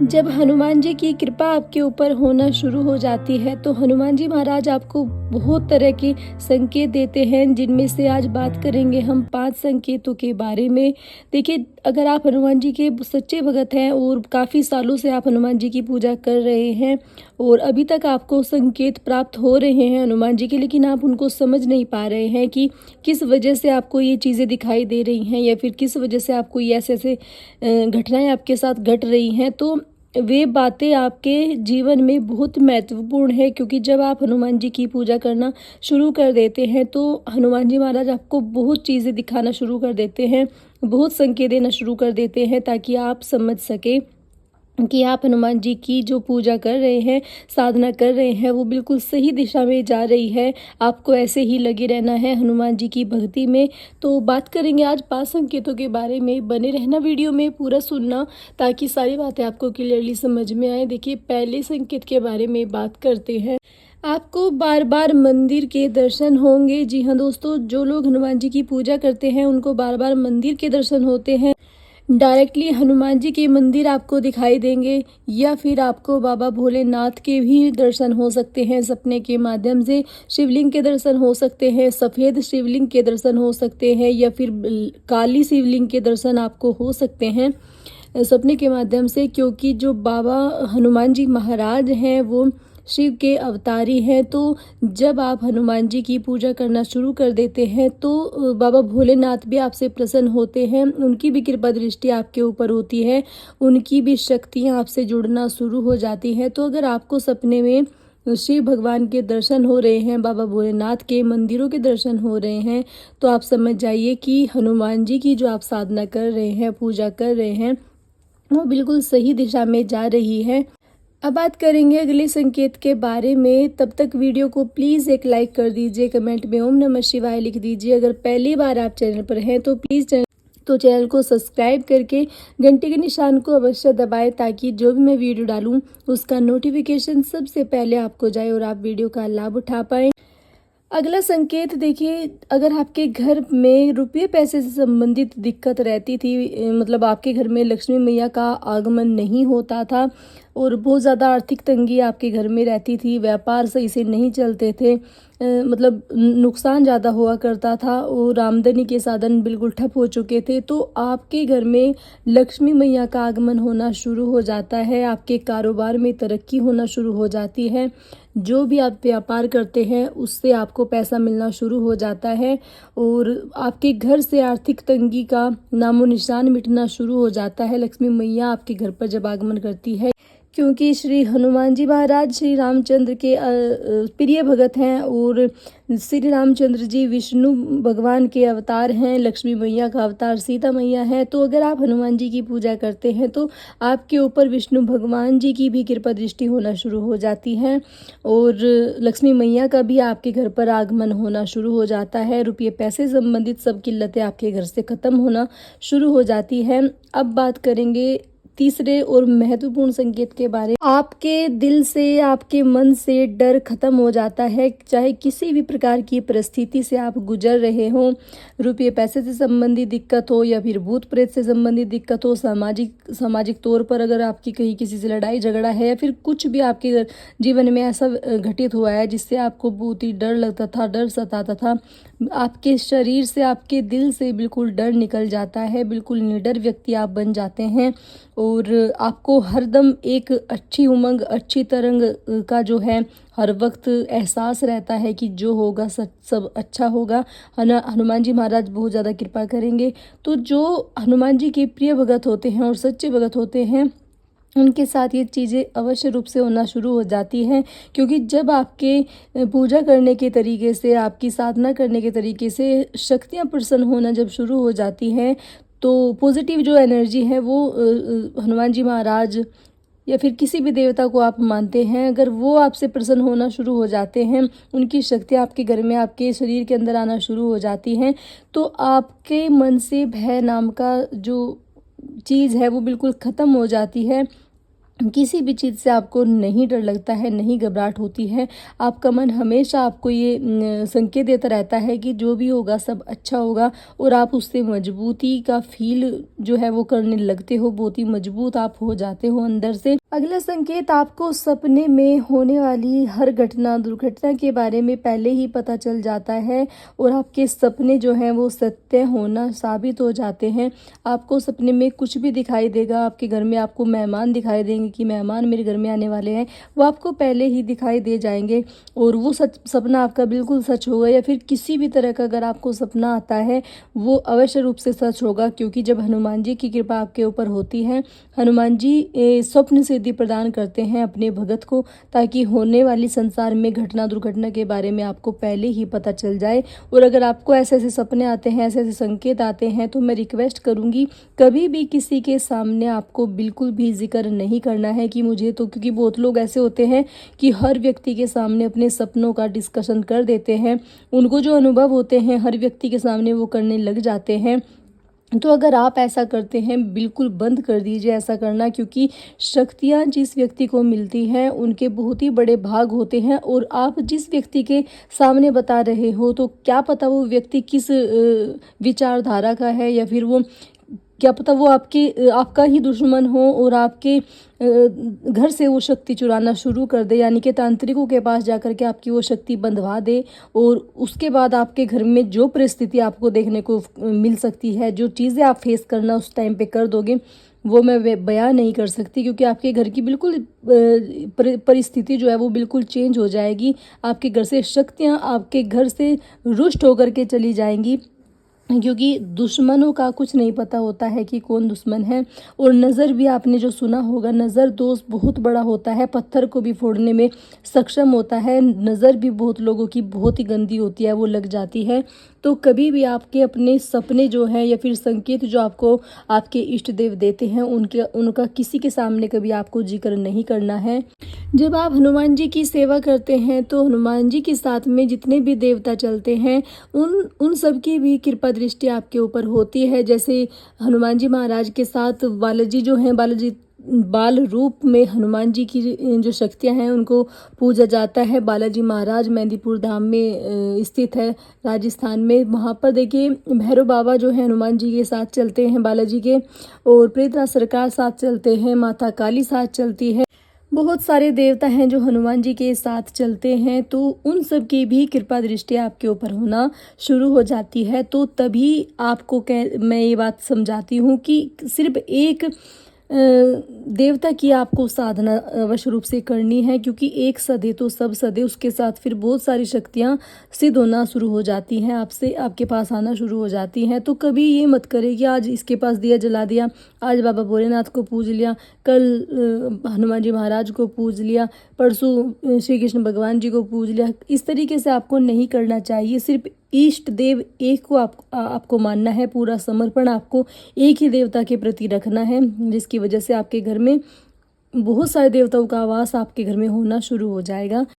जब हनुमान जी की कृपा आपके ऊपर होना शुरू हो जाती है तो हनुमान जी महाराज आपको बहुत तरह के संकेत देते हैं, जिनमें से आज बात करेंगे हम 5 संकेतों के बारे में। देखिए, अगर आप हनुमान जी के सच्चे भगत हैं और काफ़ी सालों से आप हनुमान जी की पूजा कर रहे हैं और अभी तक आपको संकेत प्राप्त हो रहे हैं हनुमान जी के, लेकिन आप उनको समझ नहीं पा रहे हैं कि किस वजह से आपको ये चीज़ें दिखाई दे रही हैं या फिर किस वजह से आपको ये ऐसे-ऐसे घटनाएँ आपके साथ घट रही हैं, तो वे बातें आपके जीवन में बहुत महत्वपूर्ण है, क्योंकि जब आप हनुमान जी की पूजा करना शुरू कर देते हैं तो हनुमान जी महाराज आपको बहुत चीज़ें दिखाना शुरू कर देते हैं, बहुत संकेत देना शुरू कर देते हैं, ताकि आप समझ सकें कि आप हनुमान जी की जो पूजा कर रहे हैं, साधना कर रहे हैं, वो बिल्कुल सही दिशा में जा रही है। आपको ऐसे ही लगे रहना है हनुमान जी की भक्ति में। तो बात करेंगे आज 5 संकेतों के बारे में। बने रहना वीडियो में, पूरा सुनना, ताकि सारी बातें आपको क्लियरली समझ में आए। देखिए, पहले संकेत के बारे में बात करते हैं। आपको बार-बार मंदिर के दर्शन होंगे। जी हाँ दोस्तों, जो लोग हनुमान जी की पूजा करते हैं उनको बार-बार मंदिर के दर्शन होते हैं। डायरेक्टली हनुमान जी के मंदिर आपको दिखाई देंगे, या फिर आपको बाबा भोलेनाथ के भी दर्शन हो सकते हैं सपने के माध्यम से। शिवलिंग के दर्शन हो सकते हैं, सफ़ेद शिवलिंग के दर्शन हो सकते हैं, या फिर काली शिवलिंग के दर्शन आपको हो सकते हैं सपने के माध्यम से, क्योंकि जो बाबा हनुमान जी महाराज हैं वो शिव के अवतारी हैं। तो जब आप हनुमान जी की पूजा करना शुरू कर देते हैं तो बाबा भोलेनाथ भी आपसे प्रसन्न होते हैं, उनकी भी कृपा दृष्टि आपके ऊपर होती है, उनकी भी शक्तियाँ आपसे जुड़ना शुरू हो जाती हैं। तो अगर आपको सपने में शिव भगवान के दर्शन हो रहे हैं, बाबा भोलेनाथ के मंदिरों के दर्शन हो रहे हैं, तो आप समझ जाइए कि हनुमान जी की जो आप साधना कर रहे हैं, पूजा कर रहे हैं, वो बिल्कुल सही दिशा में जा रही है। अब बात करेंगे अगले संकेत के बारे में। तब तक वीडियो को प्लीज़ एक लाइक कर दीजिए, कमेंट में ओम नमः शिवाय लिख दीजिए। अगर पहली बार आप चैनल पर हैं तो प्लीज़ चैनल को सब्सक्राइब करके घंटे के निशान को अवश्य दबाएं, ताकि जो भी मैं वीडियो डालूं उसका नोटिफिकेशन सबसे पहले आपको जाए और आप वीडियो का लाभ उठा पाएँ। अगला संकेत देखिए, अगर आपके घर में रुपये पैसे से संबंधित दिक्कत रहती थी, मतलब आपके घर में लक्ष्मी मैया का आगमन नहीं होता था और बहुत ज़्यादा आर्थिक तंगी आपके घर में रहती थी, व्यापार सही से नहीं चलते थे, मतलब नुकसान ज़्यादा हुआ करता था और आमदनी के साधन बिल्कुल ठप हो चुके थे, तो आपके घर में लक्ष्मी मैया का आगमन होना शुरू हो जाता है, आपके कारोबार में तरक्की होना शुरू हो जाती है। जो भी आप व्यापार करते हैं उससे आपको पैसा मिलना शुरू हो जाता है और आपके घर से आर्थिक तंगी का नामो निशान मिटना शुरू हो जाता है। लक्ष्मी मैया आपके घर पर जब आगमन करती है, क्योंकि श्री हनुमान जी महाराज श्री रामचंद्र के प्रिय भगत हैं और श्री रामचंद्र जी विष्णु भगवान के अवतार हैं, लक्ष्मी मैया का अवतार सीता मैया है। तो अगर आप हनुमान जी की पूजा करते हैं तो आपके ऊपर विष्णु भगवान जी की भी कृपा दृष्टि होना शुरू हो जाती है और लक्ष्मी मैया का भी आपके घर पर आगमन होना शुरू हो जाता है। रुपये पैसे संबंधित सब किल्लतें आपके घर से ख़त्म होना शुरू हो जाती हैं। अब बात करेंगे तीसरे और महत्वपूर्ण संकेत के बारे में। आपके दिल से, आपके मन से डर खत्म हो जाता है, चाहे किसी भी प्रकार की परिस्थिति से आप गुजर रहे हों, रुपये पैसे से संबंधित दिक्कत हो या फिर भूत प्रेत से संबंधित दिक्कत हो, सामाजिक तौर पर अगर आपकी कहीं किसी से लड़ाई झगड़ा है या फिर कुछ भी आपके जीवन में ऐसा घटित हुआ है जिससे आपको बहुत ही डर लगता था, डर सताता था, आपके शरीर से, आपके दिल से बिल्कुल डर निकल जाता है, बिल्कुल निडर व्यक्ति आप बन जाते हैं और आपको हरदम एक अच्छी उमंग, अच्छी तरंग का जो है हर वक्त एहसास रहता है कि जो होगा सब अच्छा होगा। हनुमान जी महाराज बहुत ज़्यादा कृपा करेंगे। तो जो हनुमान जी के प्रिय भगत होते हैं और सच्चे भगत होते हैं, उनके साथ ये चीज़ें अवश्य रूप से होना शुरू हो जाती हैं, क्योंकि जब आपके पूजा करने के तरीके से, आपकी साधना करने के तरीके से शक्तियाँ प्रसन्न होना जब शुरू हो जाती हैं, तो पॉजिटिव जो एनर्जी है वो हनुमान जी महाराज या फिर किसी भी देवता को आप मानते हैं, अगर वो आपसे प्रसन्न होना शुरू हो जाते हैं, उनकी शक्तियाँ आपके घर में, आपके शरीर के अंदर आना शुरू हो जाती हैं, तो आपके मन से भय नाम का जो चीज़ है वो बिल्कुल ख़त्म हो जाती है किसी भी चीज़ से आपको नहीं डर लगता है, नहीं घबराहट होती है। आपका मन हमेशा आपको ये संकेत देता रहता है कि जो भी होगा सब अच्छा होगा, और आप उससे मजबूती का फ़ील जो है वो करने लगते हो, बहुत ही मजबूत आप हो जाते हो अंदर से। अगला संकेत, आपको सपने में होने वाली हर घटना, दुर्घटना के बारे में पहले ही पता चल जाता है, और आपके सपने जो हैं वो सत्य होना साबित हो जाते हैं। आपको सपने में कुछ भी दिखाई देगा, आपके घर में आपको मेहमान दिखाई देंगे कि मेहमान मेरे घर में आने वाले हैं, वो आपको पहले ही दिखाई दे जाएंगे, और वो सपना आपका बिल्कुल सच होगा। या फिर किसी भी तरह का अगर आपको सपना आता है, वो अवश्य रूप से सच होगा, क्योंकि जब हनुमान जी की कृपा आपके ऊपर होती है, हनुमान जी स्वप्न सिद्धि प्रदान करते हैं अपने भगत को, ताकि होने वाली संसार में घटना दुर्घटना के बारे में आपको पहले ही पता चल जाए। और अगर आपको ऐसे ऐसे सपने आते हैं, ऐसे ऐसे संकेत आते हैं, तो मैं रिक्वेस्ट करूंगी, कभी भी किसी के सामने आपको बिल्कुल भी जिक्र नहीं करना है कि मुझे तो, क्योंकि बहुत लोग ऐसे होते हैं कि हर व्यक्ति के सामने अपने सपनों का डिस्कशन कर देते हैं, उनको जो अनुभव होते हैं हर व्यक्ति के सामने वो करने लग जाते हैं। तो अगर आप ऐसा करते हैं, बिल्कुल बंद कर दीजिए ऐसा करना, क्योंकि शक्तियाँ जिस व्यक्ति को मिलती हैं उनके बहुत ही बड़े भाग होते हैं, और आप जिस व्यक्ति के सामने बता रहे हो तो क्या पता वो व्यक्ति किस विचारधारा का है, या फिर वो क्या पता वो आपका ही दुश्मन हो, और आपके घर से वो शक्ति चुराना शुरू कर दे, यानी कि तांत्रिकों के पास जाकर के आपकी वो शक्ति बंधवा दे, और उसके बाद आपके घर में जो परिस्थिति आपको देखने को मिल सकती है, जो चीज़ें आप फेस करना उस टाइम पे कर दोगे, वो मैं बयान नहीं कर सकती, क्योंकि आपके घर की बिल्कुल परिस्थिति जो है वो बिल्कुल चेंज हो जाएगी। आपके घर से शक्तियाँ आपके घर से रुष्ट होकर के चली जाएंगी, क्योंकि दुश्मनों का कुछ नहीं पता होता है कि कौन दुश्मन है। और नज़र भी आपने जो सुना होगा, नज़र दोष बहुत बड़ा होता है, पत्थर को भी फोड़ने में सक्षम होता है। नज़र भी बहुत लोगों की बहुत ही गंदी होती है, वो लग जाती है। तो कभी भी आपके अपने सपने जो हैं या फिर संकेत जो आपको आपके इष्ट देव देते हैं, उनका किसी के सामने कभी आपको जिक्र नहीं करना है। जब आप हनुमान जी की सेवा करते हैं, तो हनुमान जी के साथ में जितने भी देवता चलते हैं, उन सब की भी कृपा दृष्टि आपके ऊपर होती है। जैसे हनुमान जी महाराज के साथ बालाजी जो हैं, बालाजी बाल रूप में हनुमान जी की जो शक्तियां हैं उनको पूजा जाता है। बालाजी महाराज मेहंदीपुर धाम में स्थित है, राजस्थान में। वहाँ पर देखिए भैरव बाबा जो है हनुमान जी के साथ चलते हैं, बालाजी के, और प्रेतनाथ सरकार साथ चलते हैं, माता काली साथ चलती है। बहुत सारे देवता हैं जो हनुमान जी के साथ चलते हैं, तो उन सब की भी कृपा दृष्टि आपके ऊपर होना शुरू हो जाती है। तो तभी आपको मैं ये बात समझाती हूँ कि सिर्फ एक देवता की आपको साधना अवश्य रूप से करनी है, क्योंकि एक सदे तो सब सदे, उसके साथ फिर बहुत सारी शक्तियाँ सिद्ध होना शुरू हो जाती हैं, आपसे आपके पास आना शुरू हो जाती हैं। तो कभी ये मत करें कि आज इसके पास दिया जला दिया, आज बाबा भोलेनाथ को पूज लिया, कल हनुमान जी महाराज को पूज लिया, परसों श्री कृष्ण भगवान जी को पूज लिया। इस तरीके से आपको नहीं करना चाहिए। सिर्फ इष्ट देव एक को आपको मानना है, पूरा समर्पण आपको एक ही देवता के प्रति रखना है, जिसकी वजह से आपके घर में बहुत सारे देवताओं का वास आपके घर में होना शुरू हो जाएगा।